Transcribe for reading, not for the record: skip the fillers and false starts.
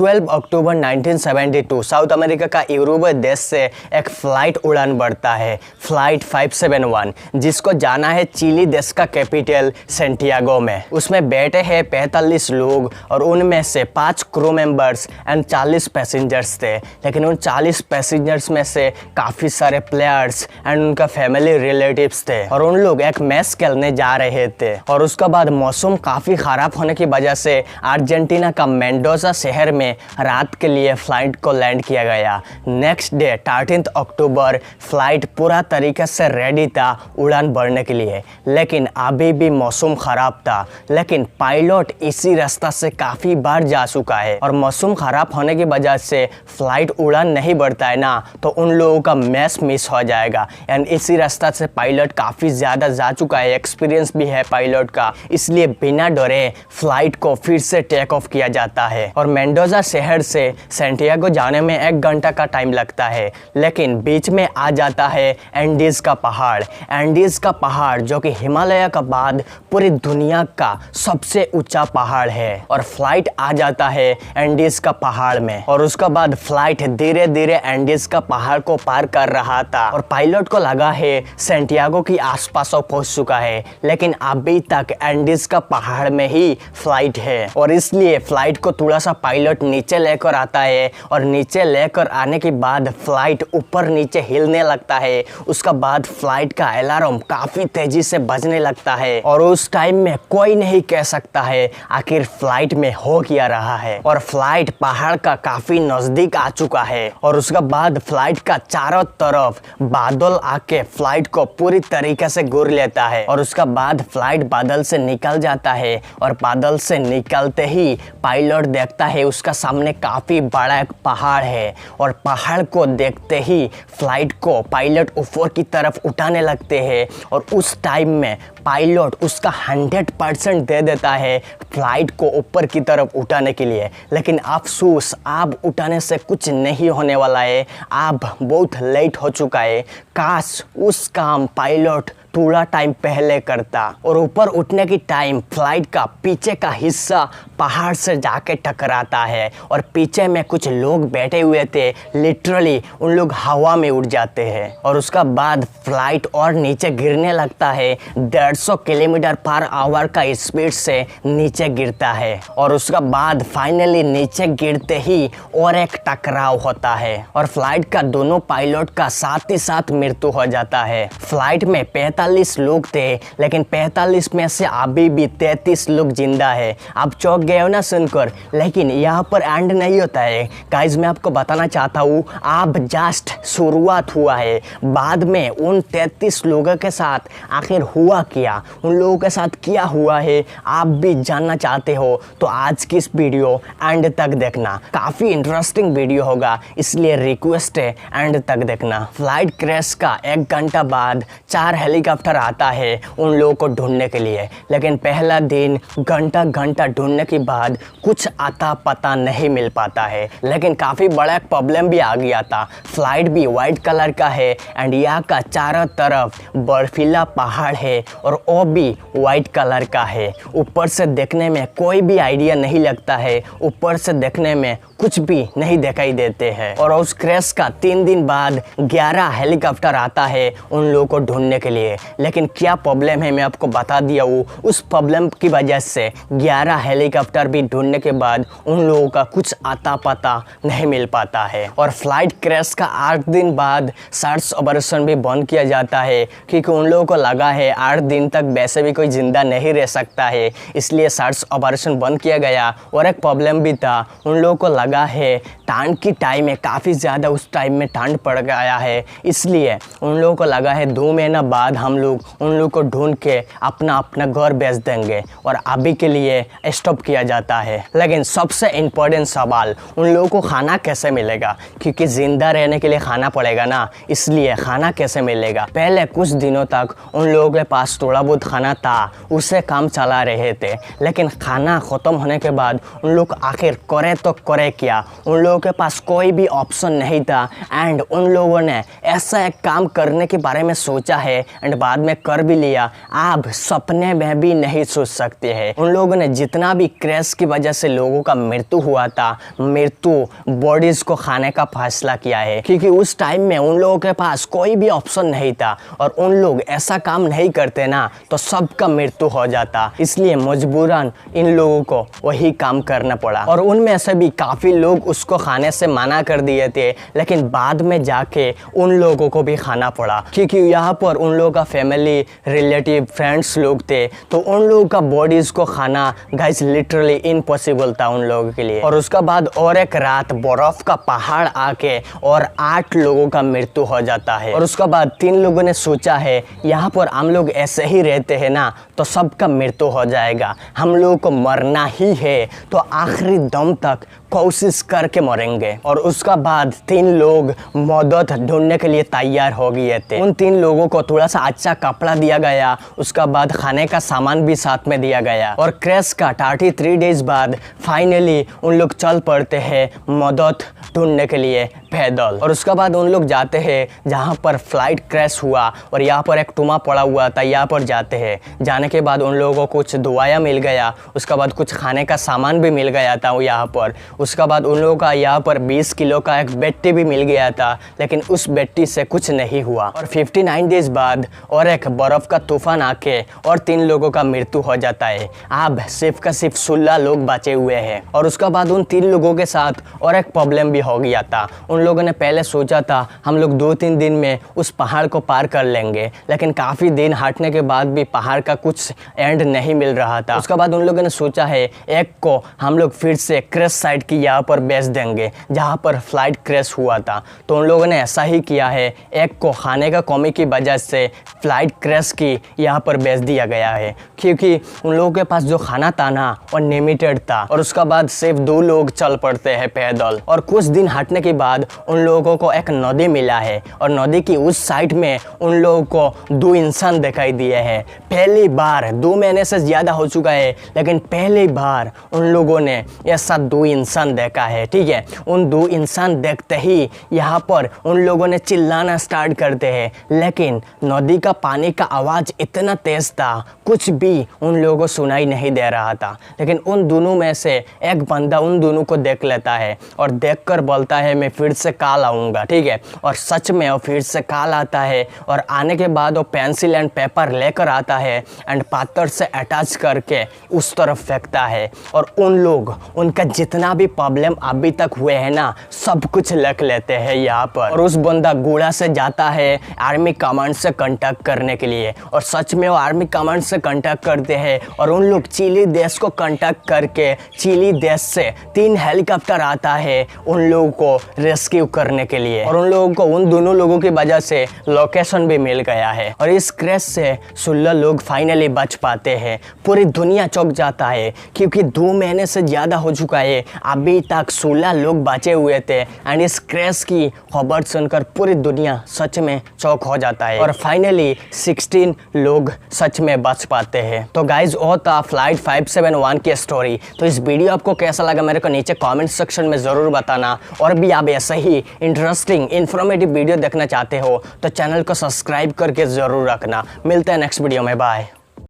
12 अक्टूबर 1972 south America का यूरोपीय देश से एक फ़्लाइट उड़ान बढ़ता है, फ़्लाइट 571, जिसको जाना है चिली देश का कैपिटल सेंटियागो में। उसमें बैठे हैं 45 लोग और उनमें से 5 क्रू मेंबर्स एंड 40 पैसेंजर्स थे। लेकिन उन 40 पैसेंजर्स में से काफ़ी सारे प्लेयर्स एंड उनका फैमिली रिलेटिव्स थे और उन लोग एक मैच खेलने जा रहे थे। और उसके बाद मौसम काफ़ी ख़राब होने की वजह से अर्जेंटीना का मेंडोजा शहर में रात के लिए फ़्लाइट को लैंड किया गया। नेक्स्ट डे 13 अक्टूबर फ़्लाइट पूरा तरीके से रेडी था उड़ान भरने के लिए, लेकिन अभी भी मौसम ख़राब था। लेकिन पायलट इसी रास्ता से काफ़ी बार जा चुका है और मौसम ख़राब होने की वजह से फ़्लाइट उड़ान नहीं बढ़ता है ना, तो उन लोगों का मैच मिस हो जाएगा। एंड इसी रास्ता से पायलट काफ़ी ज़्यादा जा चुका है, एक्सपीरियंस भी है पायलट का, इसलिए बिना डरे फ़्लाइट को फिर से टेक ऑफ किया जाता है। और मेंडोजा शहर से सेंटियागो जाने में 1 घंटा का टाइम लगता है, लेकिन बीच में आ जाता है एंडीज़ का पहाड़। एंडीज़ का पहाड़ जो कि हिमालय का बाद पूरी दुनिया का सबसे ऊंचा पहाड़ है और फ्लाइट आ जाता है एंडीज़ का पहाड़ में। और उसके बाद फ्लाइट धीरे धीरे एंडीज़ का पहाड़ को पार कर रहा था और पायलट को लगा है सेंटियागो की आसपास पहुंच चुका है, लेकिन अभी तक एंडीज़ का पहाड़ में ही फ्लाइट है। और इसलिए फ्लाइट को थोड़ा सा पायलट नीचे लेकर आता है और नीचे लेकर आने के बाद फ्लाइट ऊपर नीचे हिलने लगता है। उसका बाद फ्लाइट का अलार्म काफ़ी तेजी से बजने लगता है और उस टाइम में कोई नहीं कह सकता है आखिर फ्लाइट में हो क्या रहा है। और फ्लाइट पहाड़ का काफ़ी नज़दीक आ चुका है और उसके बाद फ्लाइट का चारों तरफ बादल आके फ्लाइट को पूरी तरीके से घेर लेता है। और उसका बाद फ्लाइट बादल से निकल जाता है और बादल से निकलते ही पायलट देखता है उसका सामने काफ़ी बड़ा एक पहाड़ है और पहाड़ को देखते ही फ्लाइट को पायलट ऊपर की तरफ उठाने लगते हैं। और उस टाइम में पायलट उसका 100% दे देता है फ्लाइट को ऊपर की तरफ उठाने के लिए, लेकिन अफसोस अब उठाने से कुछ नहीं होने वाला है, अब बहुत लेट हो चुका है। काश उस काम पायलट थोड़ा टाइम पहले करता। और ऊपर उठने की टाइम फ्लाइट का पीछे का हिस्सा पहाड़ से जाके टकराता है और पीछे में कुछ लोग बैठे हुए थे, लिटरली उन लोग हवा में उड़ जाते हैं। और उसका बाद फ्लाइट और नीचे गिरने लगता है, 150 किलोमीटर पर आवर का स्पीड से नीचे गिरता है। और उसका बाद फाइनली नीचे गिरते ही और एक टकराव होता है और फ्लाइट का दोनों पायलट का साथ ही साथ मृत्यु हो जाता है। फ्लाइट में 45 लोग थे, लेकिन 45 में से अभी भी 33 लोग जिंदा है। आप चौंक गए हो ना सुनकर, लेकिन यहाँ पर एंड नहीं होता है गाइज। मैं आपको बताना चाहता हूँ अब जस्ट शुरुआत हुआ है। बाद में उन 33 लोगों के साथ आखिर हुआ क्या, उन लोगों के साथ क्या हुआ है, आप भी जानना चाहते हो तो आज की इस वीडियो एंड तक देखना। काफ़ी इंटरेस्टिंग वीडियो होगा, इसलिए रिक्वेस्ट है एंड तक देखना। फ्लाइट क्रैश का 1 घंटा बाद 4 हेलीकॉप्टर आता है उन लोगों को ढूंढने के लिए, लेकिन पहला दिन घंटा ढूंढने के बाद कुछ आता पता नहीं मिल पाता है। लेकिन काफ़ी बड़ा एक प्रॉब्लम भी आ गया था, फ्लाइट भी वाइट कलर का है एंड यहाँ का चारों तरफ बर्फीला पहाड़ है और वो भी वाइट कलर का है। ऊपर से देखने में कोई भी आइडिया नहीं लगता है, ऊपर से देखने में कुछ भी नहीं दिखाई देते हैं। और उस क्रैश का 3 दिन बाद 11 हेलीकॉप्टर आता है उन लोगों को ढूंढने के लिए, लेकिन क्या प्रॉब्लम है मैं आपको बता दिया हूँ। उस प्रॉब्लम की वजह से 11 हेलीकॉप्टर भी ढूंढने के बाद उन लोगों का कुछ आता पता नहीं मिल पाता है। और फ्लाइट क्रैश का 8 दिन बाद सर्च ऑपरेशन भी बंद किया जाता है, क्योंकि उन लोगों को लगा है 8 दिन तक वैसे भी कोई जिंदा नहीं रह सकता है, इसलिए सर्च ऑपरेशन बंद किया गया। और एक प्रॉब्लम भी था, उन लोगों को लगा है ठंड की टाइम में काफ़ी ज़्यादा उस टाइम में ठंड पड़ गया है, इसलिए उन लोगों को लगा है 2 महीना बाद हम लोग उन लोगों को ढूंढ के अपना घर भेज देंगे और अभी के लिए स्टॉप किया जाता है। लेकिन सबसे इम्पोर्टेंट सवाल, उन लोगों को खाना कैसे मिलेगा, क्योंकि ज़िंदा रहने के लिए खाना पड़ेगा ना, इसलिए खाना कैसे मिलेगा। पहले कुछ दिनों तक उन लोगों के पास थोड़ा बहुत खाना था, उससे काम चला रहे थे, लेकिन खाना ख़त्म होने के बाद उन लोग आखिर करे तो करे क्या, उन लोगों के पास कोई भी ऑप्शन नहीं था। एंड उन लोगों ने ऐसा एक काम करने के बारे में सोचा है एंड बाद में कर भी लिया, आप सपने में भी नहीं सोच सकते हैं। उन लोगों ने जितना भी क्रैश की वजह से लोगों का मृत्यु हुआ था, मृत्यु बॉडीज को खाने का फैसला किया है, क्योंकि उस टाइम में उन लोगों के पास कोई भी ऑप्शन नहीं था और उन लोग ऐसा काम नहीं करते ना तो सबका मृत्यु हो जाता। इसलिए मजबूरन इन लोगों को वही काम करना पड़ा और उनमें से भी काफ़ी लोग उसको खाने से मना कर दिए थे, लेकिन बाद में जाके उन लोगों को भी खाना पड़ा, क्योंकि यहाँ पर उन लोगों का फैमिली, रिलेटिव, फ्रेंड्स लोग थे, तो उन लोगों का बॉडीज़ को खाना गाइस लिटरली इम्पॉसिबल था उन लोगों के लिए। और उसका बाद और एक रात बर्फ का पहाड़ आके और 8 लोगों का मृत्यु हो जाता है। और उसका बाद 3 लोगों ने सोचा है यहाँ पर हम लोग ऐसे ही रहते हैं ना तो सबका मृत्यु हो जाएगा, हम लोगों को मरना ही है तो आखिरी दम तक कोशिश करके मरेंगे। और उसका बाद 3 लोग मदद ढूंढने के लिए तैयार हो गए थे। उन 3 लोगों को थोड़ा सा अच्छा कपड़ा दिया गया, उसका बाद खाने का सामान भी साथ में दिया गया और क्रैश का 33 डेज बाद फाइनली उन लोग चल पड़ते हैं मदद ढूंढने के लिए पैदल। और उसका बाद उन लोग जाते हैं जहाँ पर फ्लाइट क्रैश हुआ और यहाँ पर एक टुमा पड़ा हुआ था, यहाँ पर जाते हैं। जाने के बाद उन लोगों को कुछ दवाइयाँ मिल गया, उसका बाद कुछ खाने का सामान भी मिल गया था यहाँ पर। उसका बाद उन लोगों का यहाँ पर 20 किलो का एक बैट्टी भी मिल गया था, लेकिन उस बैट्टी से कुछ नहीं हुआ। और 59 डेज बाद और एक बर्फ का तूफान आके और 3 लोगों का मृत्यु हो जाता है। अब सिर्फ का सिर्फ 16 लोग बचे हुए हैं। और उसका बाद उन 3 लोगों के साथ और एक प्रॉब्लम भी हो गया था। उन लोगों ने पहले सोचा था हम लोग 2-3 दिन में उस पहाड़ को पार कर लेंगे, लेकिन काफ़ी दिन हटने के बाद भी पहाड़ का कुछ एंड नहीं मिल रहा था। उसके बाद उन लोगों ने सोचा है एक को हम लोग फिर से क्रैश साइट की यहाँ पर बेच देंगे जहाँ पर फ्लाइट क्रैश हुआ था। तो उन लोगों ने ऐसा ही किया है, एक को खाने का कमी की वजह से फ्लाइट क्रैश की यहाँ पर बेच दिया गया है, क्योंकि उन लोगों के पास जो खाना था ना वो लिमिटेड था। और उसका बाद सिर्फ 2 लोग चल पड़ते हैं पैदल। और कुछ दिन हटने के बाद उन लोगों को एक नदी मिला है और नदी की उस साइड में उन लोगों को 2 इंसान दिखाई दिए हैं। पहली बार 2 महीने से ज़्यादा हो चुका है, लेकिन पहली बार उन लोगों ने ऐसा 2 इंसान देखा है। ठीक है, उन 2 इंसान देखते ही यहाँ पर उन लोगों ने चिल्लाना स्टार्ट करते हैं, लेकिन नदी का पानी का आवाज़ इतना तेज़ था कुछ भी उन लोगों को सुनाई नहीं दे रहा था। लेकिन उन दोनों में से एक बंदा उन दोनों को देख लेता है और देखकर बोलता है मैं फिर से कल आऊँगा। ठीक है, और सच में वो फिर से कल आता है और आने के बाद वो पेंसिल एंड पेपर लेकर आता है एंड पत्थर से अटैच करके उस तरफ फेंकता है। और उन लोग उनका जितना भी प्रॉब्लम अभी तक हुए हैं ना सब कुछ लिख लेते हैं यहाँ पर। और उस बंदा गोड़ा से जाता है आर्मी कमांड से कांटेक्ट करने के लिए और सच में वो आर्मी कमांड से कांटेक्ट करते हैं और उन लोग चिली देश को कांटेक्ट करके चिली देश से 3 हेलीकॉप्टर आता है उन लोगों को रेस्क्यू करने के लिए। और उन लोगों को उन दोनों लोगों की वजह से लोकेशन भी मिल गया है और इस क्रैश से 16 लोग फाइनली बच पाते हैं। पूरी दुनिया चौंक जाता है क्योंकि 2 महीने से ज़्यादा हो चुका है, अभी तक 16 लोग बचे हुए थे एंड इस क्रैश की खबर सुनकर पूरी दुनिया सच में चौंक हो जाता है और फाइनली 16 लोग सच में बच पाते हैं। तो गाइज वो था फ्लाइट 571 की स्टोरी। तो इस वीडियो आपको कैसा लगा मेरे को नीचे कमेंट सेक्शन में ज़रूर बताना। और भी आप ऐसे ही इंटरेस्टिंग इन्फॉर्मेटिव वीडियो देखना चाहते हो तो चैनल को सब्सक्राइब करके ज़रूर रखना। मिलते हैं नेक्स्ट वीडियो में, बाय।